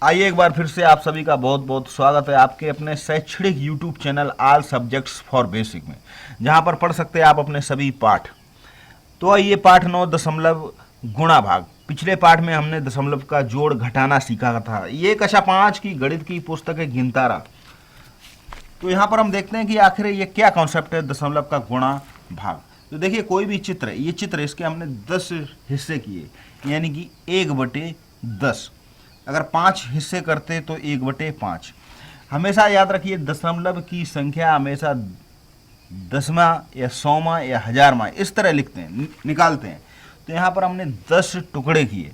आइए एक बार फिर से आप सभी का बहुत बहुत स्वागत है आपके अपने शैक्षणिक YouTube channel all subjects for basic में, जहां पर पढ़ सकते हैं आप अपने सभी पाठ। तो आइए पाठ 9 दशमलव गुणा भाग। पिछले पाठ में हमने दशमलव का जोड़ घटाना सीखा था। ये कक्षा 5 की गणित की पुस्तक है गिनतारा। तो यहाँ पर हम देखते हैं कि आखिर ये क्या कॉन्सेप्ट है दशमलव का गुणा भाग। तो देखिए कोई भी चित्र है, ये चित्र इसके हमने 10 हिस्से किए, यानी कि 1/10। अगर 5 हिस्से करते तो 1/5। हमेशा याद रखिए दशमलव की संख्या हमेशा दसवां या सौवां या हजारवां इस तरह लिखते हैं, निकालते हैं। तो यहाँ पर हमने 10 टुकड़े किए।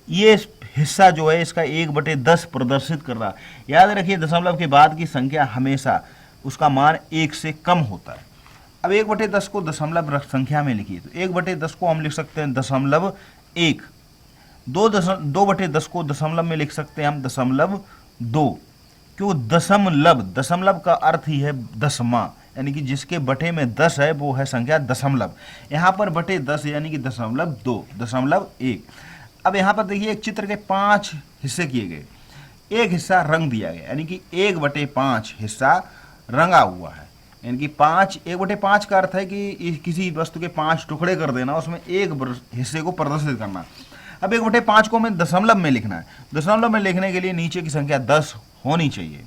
ये हिस्सा जो है इसका 1/10 प्रदर्शित कर रहा है। याद रखिए दशमलव के बाद की संख्या हमेशा उसका मान 1 से कम होता है। अब 1/10 को दशमलव संख्या में लिखिए, तो 1/10 को हम लिख सकते हैं 0.1। 2/10 को दशमलव में लिख सकते हैं हम 0.2। क्यों दशमलव? दशमलव का अर्थ ही है दसवां, यानी कि जिसके बटे में 10 है वो है संख्या दशमलव। यहाँ पर बटे 10 यानी कि 0.2, 0.1। अब यहाँ पर देखिए एक चित्र के 5 हिस्से किए गए, एक हिस्सा रंग दिया गया, यानी कि 1/5 हिस्सा रंगा हुआ है। यानी कि 1/5 का अर्थ है कि किसी वस्तु के 5 टुकड़े कर देना, उसमें एक हिस्से को प्रदर्शित करना। अब 1/5 को हमें दशमलव में लिखना है। दशमलव में लिखने के लिए नीचे की संख्या 10 होनी चाहिए।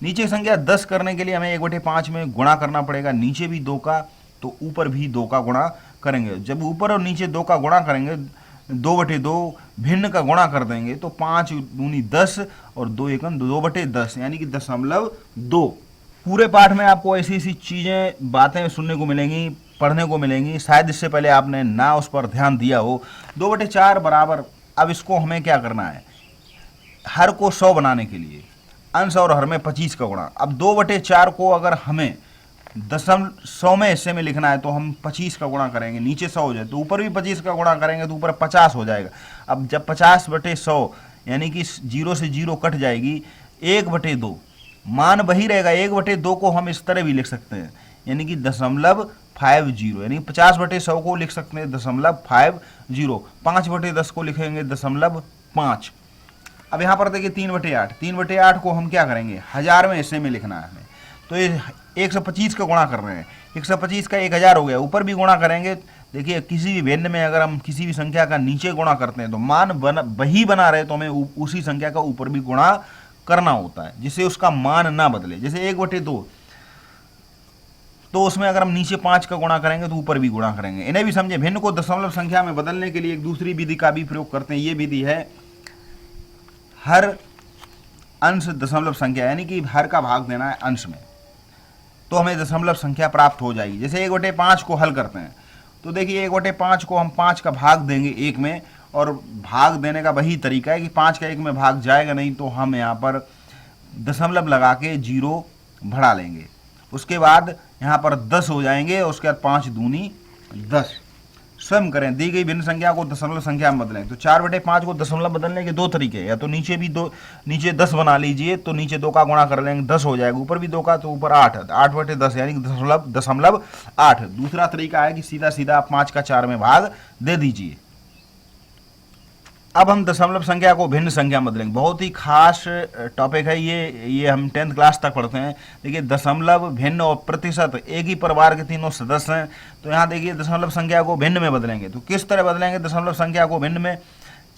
नीचे की संख्या 10 करने के लिए हमें 1/5 में गुणा करना पड़ेगा। नीचे भी 2 का तो ऊपर भी 2 का गुणा करेंगे। जब ऊपर और नीचे 2 का गुणा करेंगे, 2/2 भिन्न का गुणा कर देंगे, तो 5 दूनी 10 और 2 एकम 2/10, यानी कि 0.2। पूरे पाठ में आपको ऐसी ऐसी चीज़ें बातें सुनने को मिलेंगी, पढ़ने को मिलेंगी, शायद इससे पहले आपने ना उस पर ध्यान दिया हो। 2/4 बराबर, अब इसको हमें क्या करना है, हर को 100 बनाने के लिए अंश और हर में 25 का गुणा। अब 2/4 को अगर हमें 100वें हिस्से में लिखना है तो हम 25 का गुणा करेंगे, नीचे 100 हो जाए तो ऊपर भी 25 का गुणा करेंगे तो ऊपर 50 हो जाएगा। अब जब 50/100 यानी कि 0 से 0 कट जाएगी, 1/2 मान वही रहेगा। 1/2 को हम इस तरह भी लिख सकते हैं, यानी कि 0.50, यानी 50/100 को लिख सकते हैं 0.50। 5/10 को लिखेंगे 0.5। अब यहाँ पर देखिए 3/8। 3/8 को हम क्या करेंगे, हजारवें हिस्से में लिखना है हमें। तो ये 125 का गुणा कर रहे हैं, 125 का 1000 हो गया। ऊपर भी गुणा करेंगे। देखिए किसी भी भिन्न में अगर हम किसी भी संख्या का नीचे गुणा करते हैं तो मान वही बना रहे तो हमें उसी संख्या का ऊपर भी गुणा करना होता है, जिससे उसका मान ना बदले। जैसे 1/2, तो उसमें अगर हम नीचे 5 का गुणा करेंगे तो ऊपर भी गुणा करेंगे। इन्हें भी समझे। भिन्न को दशमलव संख्या में बदलने के लिए एक दूसरी विधि का भी प्रयोग करते हैं। ये विधि है हर अंश दशमलव संख्या, यानी कि हर का भाग देना है अंश में, तो हमें दशमलव संख्या प्राप्त हो जाएगी। जैसे 1/5 को हल करते हैं तो देखिए 1/5 को हम 5 का भाग देंगे 1 में, और भाग देने का वही तरीका है कि 5 का 1 में भाग जाएगा नहीं तो हम यहाँ पर दशमलव लगा के 0 बढ़ा लेंगे। उसके बाद यहाँ पर 10 हो जाएंगे, उसके बाद 5 दूनी 10। स्वयं करें। दी गई भिन्न संख्या को दशमलव संख्या में बदलें। तो 4/5 को दशमलव बदलने के 2 तरीके, या तो नीचे भी 2, नीचे 10 बना लीजिए तो नीचे 2 का गुणा कर लेंगे, 10 हो जाएगा। ऊपर भी 2 का तो ऊपर 8, 8/10 यानी कि 0.8। दूसरा तरीका है कि सीधा सीधा आप 5 का 4 में भाग दे दीजिए। अब हम दशमलव संख्या को भिन्न संख्या में बदलेंगे। बहुत ही खास टॉपिक है ये हम 10th क्लास तक पढ़ते हैं। देखिए दशमलव, भिन्न और प्रतिशत एक ही परिवार के तीनों सदस्य हैं। तो यहाँ देखिए दशमलव संख्या को भिन्न में बदलेंगे। तो किस तरह बदलेंगे दशमलव संख्या को भिन्न में?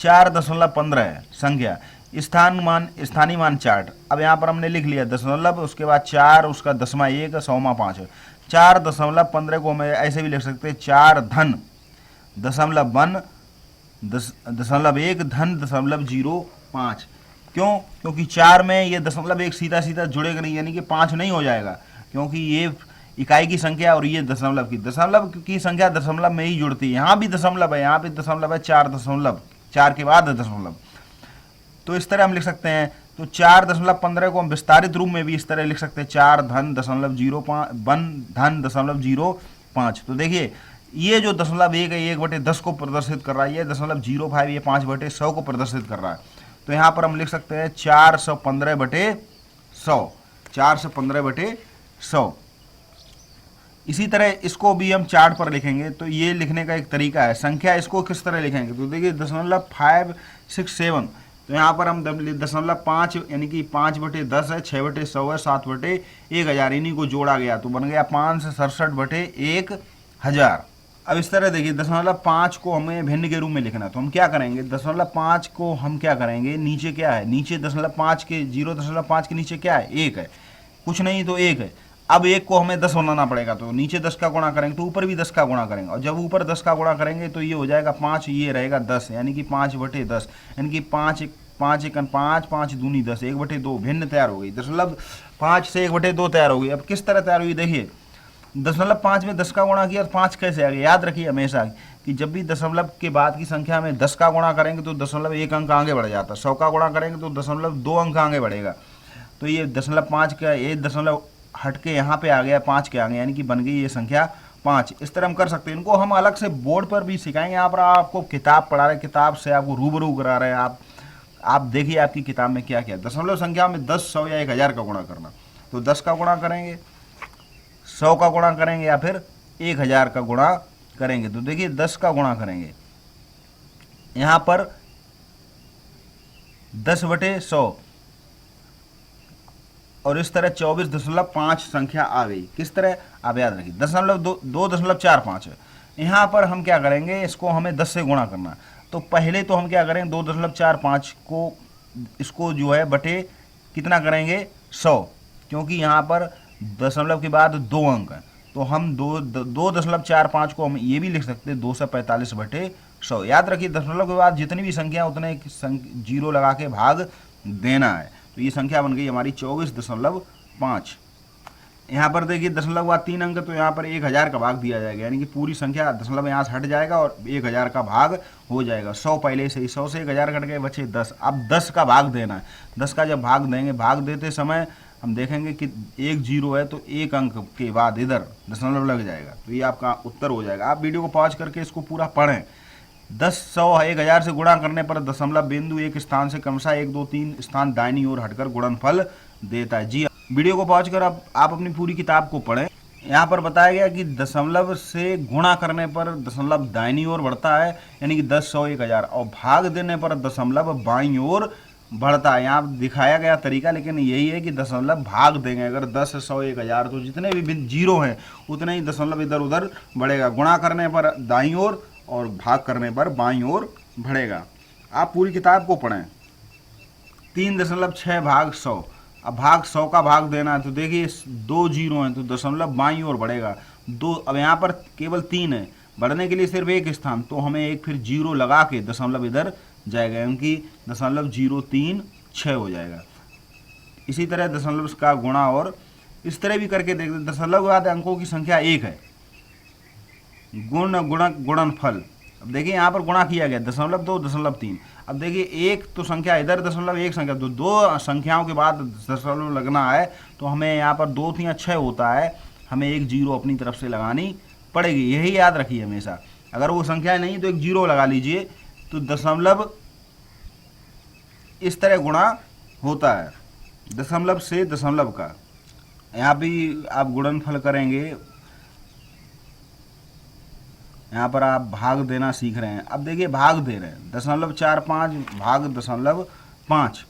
4.15 है संख्या, स्थानीय मान 4। अब यहाँ पर हमने लिख लिया दशमलव, उसके बाद 4, उसका 10वां 1, 100वां 5। 4.15 को हमें ऐसे भी लिख सकते हैं 4 धन 0.1 0.1 धन 0.05। क्यों? क्योंकि 4 में ये 0.1 सीधा सीधा जुड़ेगा नहीं, यानी कि 5 नहीं हो जाएगा, क्योंकि ये इकाई की संख्या और ये दशमलव की संख्या दशमलव में ही जुड़ती है। यहाँ भी दशमलव है, यहाँ भी दशमलव है, 4 के बाद दशमलव। तो इस तरह हम लिख सकते हैं। तो 4.15 को हम विस्तारित रूप में भी इस तरह लिख सकते हैं 4 धन 0.05 धन 0.05। तो देखिए ये जो 1.1 है, 1/10 को प्रदर्शित कर रहा है। ये 0.05 ये 5/100 को प्रदर्शित कर रहा है। तो यहाँ पर हम लिख सकते हैं 415/100, 415/100। इसी तरह इसको भी हम चार्ट पर लिखेंगे। तो ये लिखने का एक तरीका है। संख्या इसको किस तरह लिखेंगे? तो देखिए 0.567 तो यहाँ पर हम 0.5 यानी कि 5/10 है, 6/100 है, 7/1000, इन्हीं को जोड़ा गया तो बन गया 567/1000। अब इस तरह देखिए 0.5 को हमें भिन्न के रूप में लिखना, तो हम क्या करेंगे 0.5 को हम क्या करेंगे, नीचे क्या है, नीचे 0.5 के 0.5 के नीचे क्या है, 1 है, कुछ नहीं तो 1 है। अब 1 को हमें 10 बनाना पड़ेगा, तो नीचे 10 का गुणा करेंगे तो ऊपर भी 10 का गुणा करेंगे, और जब ऊपर 10 का गुणा करेंगे तो ये हो जाएगा 5, ये रहेगा 10, यानी कि 5/10, यानी कि 5 5 1 5, 5 दूनी 10, 1/2 भिन्न तैयार हो गई। 0.5 से 1/2 तैयार हो गई। अब किस तरह तैयार हुई देखिए, 0.5 में 10 का गुणा किया तो 5 कैसे आ गया, याद रखिए हमेशा कि जब भी दशमलव के बाद की संख्या में 10 का गुणा करेंगे तो 0.1 अंक आगे बढ़ जाता है, 100 का गुणा करेंगे तो 0.2 अंक आगे बढ़ेगा। तो ये 0.5 का ये दशमलव हट के यहाँ पे आ गया 5 के आगे, यानी कि बन गई ये संख्या 5। इस तरह हम कर सकते हैं। इनको हम अलग से बोर्ड पर भी सिखाएंगे। यहाँ पर आपको किताब पढ़ा रहे, किताब से आपको रूबरू करा रहे हैं। आप देखिए आपकी किताब में क्या क्या, दशमलव संख्या में 10, 100 या 1000 का गुणा करना, तो 10 का गुणा करेंगे, 100 का गुणा करेंगे या फिर 1000 का गुणा करेंगे। तो देखिए 10 का गुणा करेंगे, यहाँ पर 10/100 और इस तरह 24.5 संख्या आ गई। किस तरह आप याद रखिए, 2.45 है। यहाँ पर हम क्या करेंगे, इसको हमें 10 से गुणा करना, तो पहले तो हम क्या करेंगे 2.45 को इसको जो है बटे कितना करेंगे 100, क्योंकि यहाँ पर दशमलव के बाद 2 अंक है, तो हम 2.45 को हम ये भी लिख सकते हैं 245/100। याद रखिए दशमलव के बाद जितनी भी संख्या उतने जीरो लगा के भाग देना है। तो ये संख्या बन गई हमारी 24.5। यहाँ पर देखिए दशमलव के बाद 3 अंक, तो यहाँ पर 1000 का भाग दिया जाएगा, यानी कि पूरी संख्या दशमलव यहाँ से हट जाएगा और 1000 का भाग हो जाएगा। 100 पहले से ही, 100 से 1000 कट गए, बचे 10। अब 10 का भाग देना है। 10 का जब भाग देंगे, भाग देते समय हम देखेंगे कि 1 0 है तो 1 अंक के बाद इधर दशमलव लग जाएगा, तो ये आपका उत्तर हो जाएगा। आप वीडियो को पॉज करके इसको पूरा पढ़ें। 10, 100, 1000 से गुणा करने पर दशमलव बिंदु एक स्थान से क्रमशः 1 2 3 स्थान दाहिनी ओर हटकर गुणनफल देता है। जी, वीडियो को पॉज कर आप अपनी पूरी किताब को पढ़ें। यहाँ पर बताया गया कि दशमलव से गुणा करने पर दशमलव दाहिनी ओर बढ़ता है, यानी कि 10, 100, 1000, और भाग देने पर दशमलव बाईं ओर बढ़ता है। यहाँ दिखाया गया तरीका लेकिन यही है कि दशमलव भाग देंगे, अगर 10, 100, 1000 तो जितने भी जीरो हैं उतने ही दशमलव इधर उधर बढ़ेगा। गुणा करने पर दाईं ओर और भाग करने पर बाईं ओर बढ़ेगा। आप पूरी किताब को पढ़ें। 3.6 भाग 100, अब भाग 100 का भाग देना है, तो देखिए 2 जीरो हैं तो दशमलव बाईं ओर बढ़ेगा। 2, अब यहाँ पर केवल 3 है, बढ़ने के लिए सिर्फ एक स्थान, तो हमें एक फिर जीरो लगा के दशमलव इधर जाएगा, क्योंकि 0.036 हो जाएगा। इसी तरह दशमलव का गुणा और इस तरह भी करके देखते। दशमलव के बाद अंकों की संख्या 1 है, गुणनफल। अब देखिए यहाँ पर गुणा किया गया 0.2, 0.3। अब देखिए एक तो संख्या इधर दशमलव, एक संख्या, तो 2 संख्याओं के बाद दशमलव लगना है, तो हमें यहाँ पर 2 3 6 होता है, हमें एक जीरो अपनी तरफ से लगानी पड़ेगी। यही याद रखिए हमेशा। अगर वो संख्या नहीं तो एक जीरो लगा लीजिए, तो दशमलव इस तरह गुणा होता है दशमलव से दशमलव का। यहाँ भी आप गुणनफल करेंगे, यहाँ पर आप भाग देना सीख रहे हैं। अब देखिए भाग दे रहे हैं 0.45 भाग 0.5,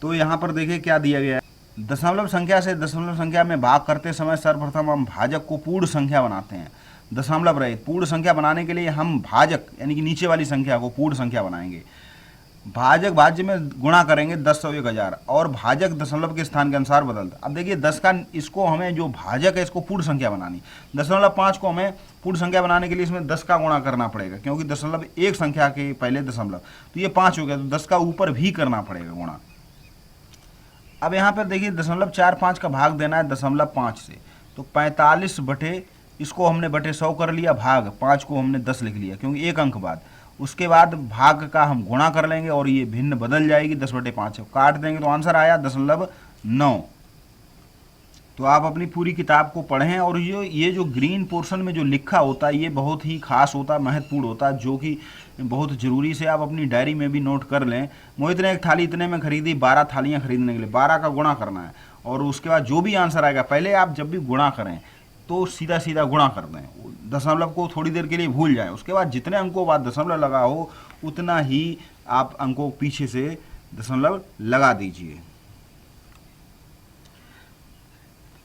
तो यहाँ पर देखिए क्या दिया गया है। दशमलव संख्या से दशमलव संख्या में भाग करते समय सर्वप्रथम हम भाजक को पूर्ण संख्या बनाते हैं। दशमलव रहित पूर्ण संख्या बनाने के लिए हम भाजक यानी कि नीचे वाली संख्या को पूर्ण संख्या बनाएंगे। भाजक भाज्य में गुणा करेंगे 10, 100, 1000, और भाजक दशमलव के स्थान के अनुसार बदलता। अब देखिए 10 का इसको हमें जो भाजक है इसको पूर्ण संख्या बनानी। 0.5 को हमें पूर्ण संख्या बनाने के लिए इसमें 10 का गुणा करना पड़ेगा, क्योंकि दशमलव एक संख्या के पहले दशमलव, तो ये 5 हो गया, तो 10 का ऊपर भी करना पड़ेगा गुणा। अब यहाँ पर देखिए 0.45 का भाग देना है 0.5 से, तो 45 बटे, इसको हमने बटे 100 कर लिया, भाग 5 को हमने 10 लिख लिया, क्योंकि एक अंक बाद। उसके बाद भाग का हम गुणा कर लेंगे और ये भिन्न बदल जाएगी, 10/5 काट देंगे तो आंसर आया 0.9। तो आप अपनी पूरी किताब को पढ़ें, और ये जो ग्रीन पोर्शन में जो लिखा होता है ये बहुत ही खास होता है, महत्वपूर्ण होता है, जो कि बहुत ज़रूरी से आप अपनी डायरी में भी नोट कर लें। मोहित ने एक थाली इतने में खरीदी, 12 थालियाँ खरीदने के लिए 12 का गुणा करना है, और उसके बाद जो भी आंसर आएगा, पहले आप जब भी गुणा करें तो सीधा सीधा गुणा कर दें, दशमलव को थोड़ी देर के लिए भूल जाएं। उसके बाद जितने अंकों बाद दशमलव लगा हो उतना ही आप अंकों पीछे से दशमलव लगा दीजिए।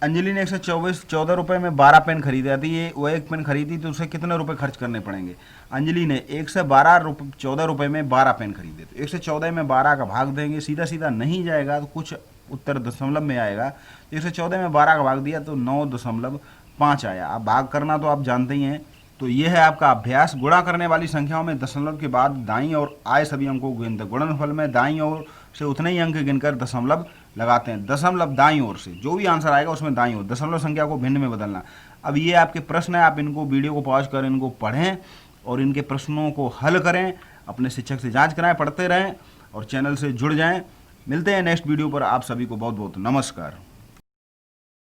अंजलि ने 114 रुपये में 12 पेन खरीदा थी। ये वो एक पेन खरीदी तो उसे कितने रुपए खर्च करने पड़ेंगे? अंजलि ने 114 रुपये में 12 पेन खरीदे, तो 114 में 12 का भाग देंगे, सीधा सीधा नहीं जाएगा तो कुछ उत्तर दशमलव में आएगा। तो 114 में 12 का भाग दिया तो 9.5 आया। अब भाग करना तो आप जानते ही हैं। तो ये है आपका अभ्यास। गुणा करने वाली संख्याओं में दशमलव के बाद दाईं ओर आए सभी अंकों को गिनते, गुणनफल में दाईं ओर से उतने ही अंक गिनकर दशमलव लगाते हैं। दशमलव दाईं ओर से जो भी आंसर आएगा उसमें दाईं ओर दशमलव संख्या को भिन्न में बदलना। अब ये आपके प्रश्न है, आप इनको वीडियो को पॉज कर इनको पढ़ें और इनके प्रश्नों को हल करें, अपने शिक्षक से जांच कराएं, पढ़ते रहें और चैनल से जुड़ जाएं। मिलते हैं नेक्स्ट वीडियो पर। आप सभी को बहुत बहुत नमस्कार।